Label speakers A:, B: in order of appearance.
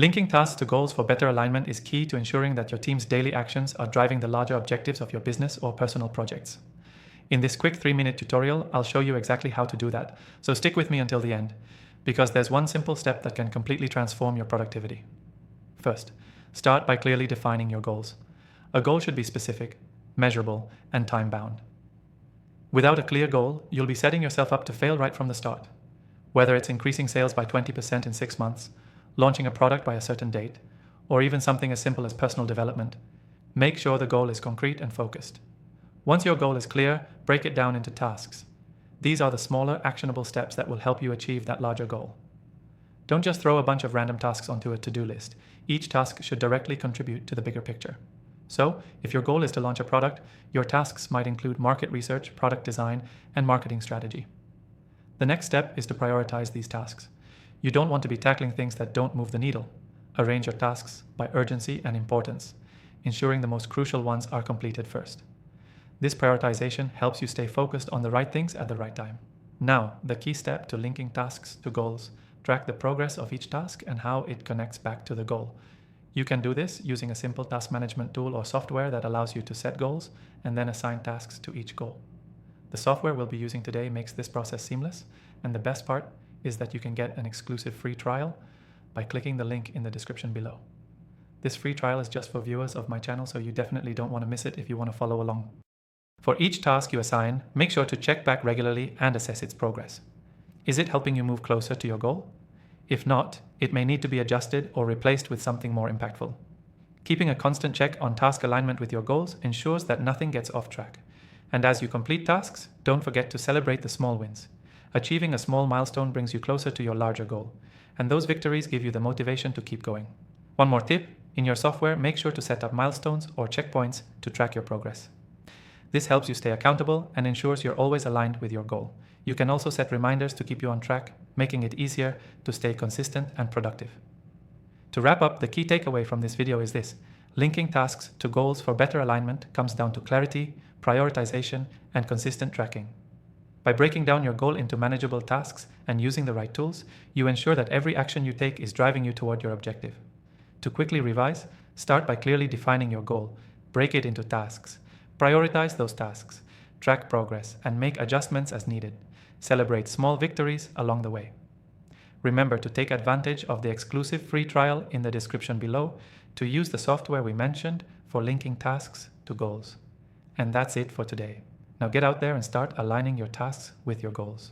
A: Linking tasks to goals for better alignment is key to ensuring that your team's daily actions are driving the larger objectives of your business or personal projects. In this quick 3-minute tutorial, I'll show you exactly how to do that, so stick with me until the end, because there's one simple step that can completely transform your productivity. First, start by clearly defining your goals. A goal should be specific, measurable, and time-bound. Without a clear goal, you'll be setting yourself up to fail right from the start. Whether it's increasing sales by 20% in 6 months, launching a product by a certain date, or even something as simple as personal development, make sure the goal is concrete and focused. Once your goal is clear, break it down into tasks. These are the smaller, actionable steps that will help you achieve that larger goal. Don't just throw a bunch of random tasks onto a to-do list. Each task should directly contribute to the bigger picture. So, if your goal is to launch a product, your tasks might include market research, product design, and marketing strategy. The next step is to prioritize these tasks. You don't want to be tackling things that don't move the needle. Arrange your tasks by urgency and importance, ensuring the most crucial ones are completed first. This prioritization helps you stay focused on the right things at the right time. Now, the key step to linking tasks to goals. Track the progress of each task and how it connects back to the goal. You can do this using a simple task management tool or software that allows you to set goals and then assign tasks to each goal. The software we'll be using today makes this process seamless, and the best part is that you can get an exclusive free trial by clicking the link in the description below. This free trial is just for viewers of my channel, so you definitely don't want to miss it if you want to follow along. For each task you assign, make sure to check back regularly and assess its progress. Is it helping you move closer to your goal? If not, it may need to be adjusted or replaced with something more impactful. Keeping a constant check on task alignment with your goals ensures that nothing gets off track. And as you complete tasks, don't forget to celebrate the small wins. Achieving a small milestone brings you closer to your larger goal, and those victories give you the motivation to keep going. One more tip, in your software, make sure to set up milestones or checkpoints to track your progress. This helps you stay accountable and ensures you're always aligned with your goal. You can also set reminders to keep you on track, making it easier to stay consistent and productive. To wrap up, the key takeaway from this video is this: linking tasks to goals for better alignment comes down to clarity, prioritization, and consistent tracking. By breaking down your goal into manageable tasks and using the right tools, you ensure that every action you take is driving you toward your objective. To quickly revise, start by clearly defining your goal, break it into tasks, prioritize those tasks, track progress, and make adjustments as needed. Celebrate small victories along the way. Remember to take advantage of the exclusive free trial in the description below to use the software we mentioned for linking tasks to goals. And that's it for today. Now get out there and start aligning your tasks with your goals.